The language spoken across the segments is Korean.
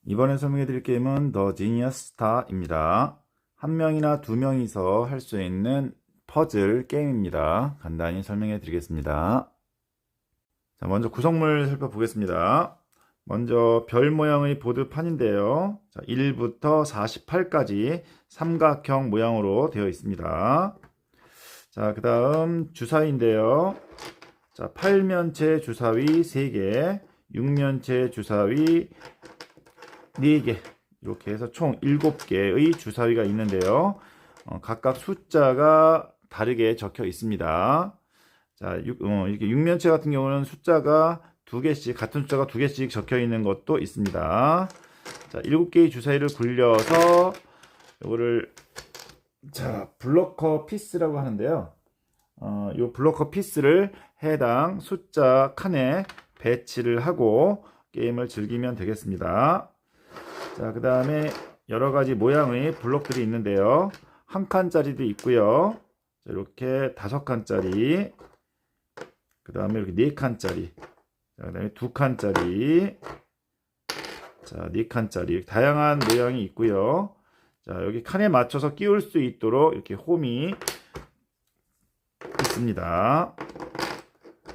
이번에 설명해 드릴 게임은 The Genius Star입니다. 한 명이나 두 명이서 할 수 있는 퍼즐 게임입니다. 간단히 설명해 드리겠습니다. 자, 먼저 구성물 살펴보겠습니다. 먼저 별 모양의 보드판인데요. 자, 1부터 48까지 삼각형 모양으로 되어 있습니다. 자, 그 다음 주사위인데요. 자, 8면체 주사위 3개, 6면체 주사위 4개, 이렇게 해서 총 7개의 주사위가 있는데요. 각각 숫자가 다르게 적혀 있습니다. 자, 이렇게 6면체 같은 경우는 숫자가 2개씩, 같은 숫자가 2개씩 적혀 있는 것도 있습니다. 자, 7개의 주사위를 굴려서 이거를 블로커 피스라고 하는데요. 이 블로커 피스를 해당 숫자 칸에 배치를 하고 게임을 즐기면 되겠습니다. 자, 그 다음에 여러가지 모양의 블록들이 있는데요. 한 칸짜리도 있고요. 자, 이렇게 5칸짜리, 그 다음에 이렇게 4칸짜리, 그 다음에 2칸짜리, 자, 4칸짜리, 다양한 모양이 있고요. 자, 여기 칸에 맞춰서 끼울 수 있도록 이렇게 홈이 있습니다.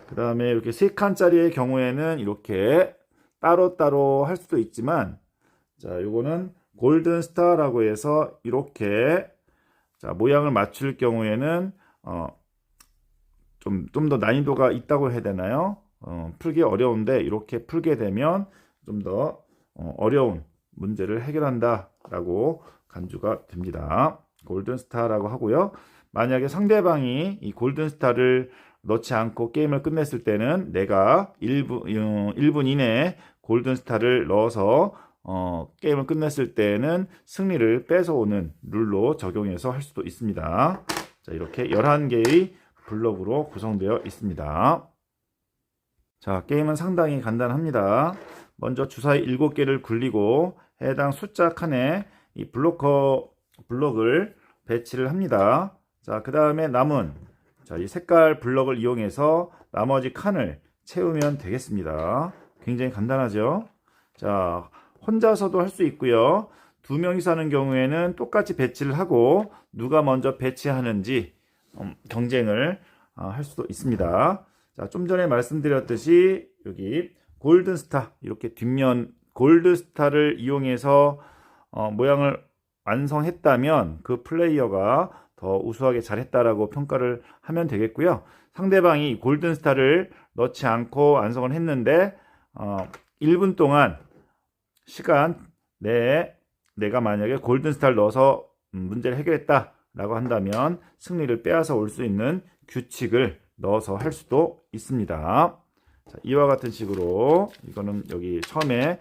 그 다음에 이렇게 3칸짜리의 경우에는 이렇게 따로따로 할 수도 있지만, 자, 요거는 골든 스타라고 해서 이렇게, 자, 모양을 맞출 경우에는 좀 더 난이도가 있다고 해야 되나요? 풀기 어려운데 이렇게 풀게 되면 좀 더 어려운 문제를 해결한다 라고 간주가 됩니다. 골든 스타라고 하고요. 만약에 상대방이 이 골든 스타를 넣지 않고 게임을 끝냈을 때는 내가 1분 이내에 골든 스타를 넣어서 게임을 끝냈을 때는 승리를 뺏어오는 룰로 적용해서 할 수도 있습니다. 자, 이렇게 11개의 블록으로 구성되어 있습니다. 자, 게임은 상당히 간단합니다. 먼저 주사위 7개를 굴리고 해당 숫자 칸에 이 블록을 배치를 합니다. 자, 그 다음에 남은, 자, 이 색깔 블록을 이용해서 나머지 칸을 채우면 되겠습니다. 굉장히 간단하죠? 자, 혼자서도 할 수 있고요. 2명이서 하는 경우에는 똑같이 배치를 하고 누가 먼저 배치하는지 경쟁을 할 수도 있습니다. 자, 좀 전에 말씀드렸듯이 여기 골든스타, 이렇게 뒷면 골드스타를 이용해서 모양을 완성했다면 그 플레이어가 더 우수하게 잘했다라고 평가를 하면 되겠고요. 상대방이 골든스타를 넣지 않고 완성을 했는데 1분 동안 시간 내에 내가 만약에 골든스타를 넣어서 문제를 해결했다 라고 한다면 승리를 빼앗아 올 수 있는 규칙을 넣어서 할 수도 있습니다. 자, 이와 같은 식으로, 이거는 여기 처음에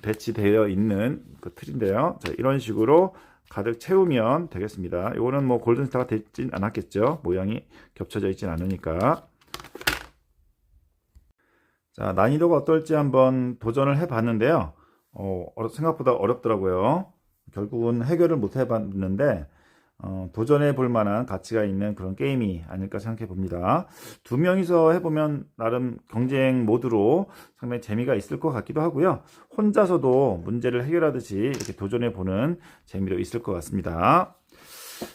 배치되어 있는 그 틀인데요. 자, 이런 식으로 가득 채우면 되겠습니다. 이거는 뭐 골든스타가 되진 않았겠죠. 모양이 겹쳐져 있진 않으니까. 자, 난이도가 어떨지 한번 도전을 해봤는데요. 생각보다 어렵더라고요. 결국은 해결을 못 해봤는데 도전해 볼 만한 가치가 있는 그런 게임이 아닐까 생각해 봅니다. 2명이서 해보면 나름 경쟁 모드로 상당히 재미가 있을 것 같기도 하고요. 혼자서도 문제를 해결하듯이 이렇게 도전해 보는 재미도 있을 것 같습니다.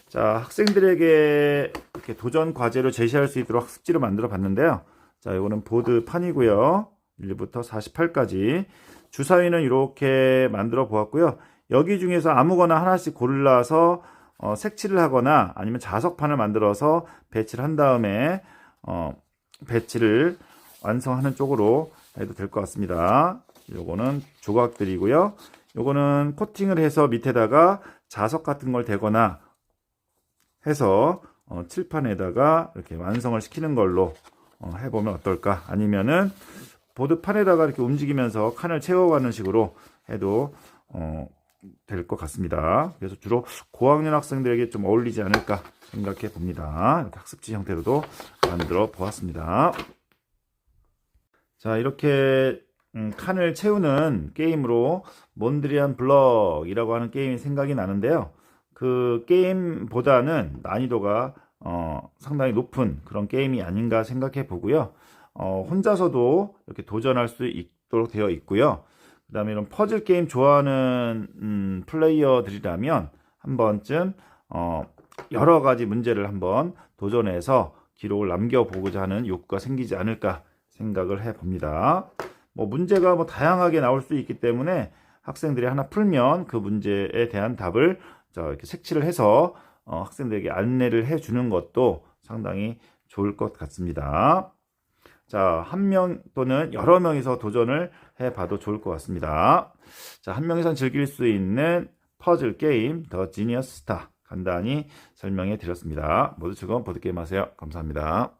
자, 학생들에게 이렇게 도전 과제로 제시할 수 있도록 학습지를 만들어 봤는데요. 자, 이거는 보드판이고요. 1부터 48까지 주사위는 이렇게 만들어 보았고요. 여기 중에서 아무거나 하나씩 골라서 색칠을 하거나 아니면 자석판을 만들어서 배치를 한 다음에 배치를 완성하는 쪽으로 해도 될 것 같습니다. 요거는 조각들이고요. 요거는 코팅을 해서 밑에다가 자석 같은 걸 대거나 해서 칠판에다가 이렇게 완성을 시키는 걸로 해보면 어떨까? 아니면은 보드판에다가 이렇게 움직이면서 칸을 채워가는 식으로 해도 될 것 같습니다. 그래서 주로 고학년 학생들에게 좀 어울리지 않을까 생각해 봅니다. 이렇게 학습지 형태로도 만들어 보았습니다. 자, 이렇게 칸을 채우는 게임으로 몬드리안 블럭이라고 하는 게임이 생각이 나는데요. 그 게임보다는 난이도가 상당히 높은 그런 게임이 아닌가 생각해 보고요. 혼자서도 이렇게 도전할 수 있도록 되어 있고요. 그 다음에 이런 퍼즐 게임 좋아하는 플레이어들이라면 한 번쯤 여러 가지 문제를 한번 도전해서 기록을 남겨보고자 하는 욕구가 생기지 않을까 생각을 해 봅니다. 문제가 다양하게 나올 수 있기 때문에 학생들이 하나 풀면 그 문제에 대한 답을 이렇게 색칠을 해서 학생들에게 안내를 해 주는 것도 상당히 좋을 것 같습니다. 자, 한 명 또는 여러 명이서 도전을 해 봐도 좋을 것 같습니다. 자, 한 명이서 즐길 수 있는 퍼즐 게임 더 지니어스 스타 간단히 설명해 드렸습니다. 모두 즐거운 보드게임 하세요. 감사합니다.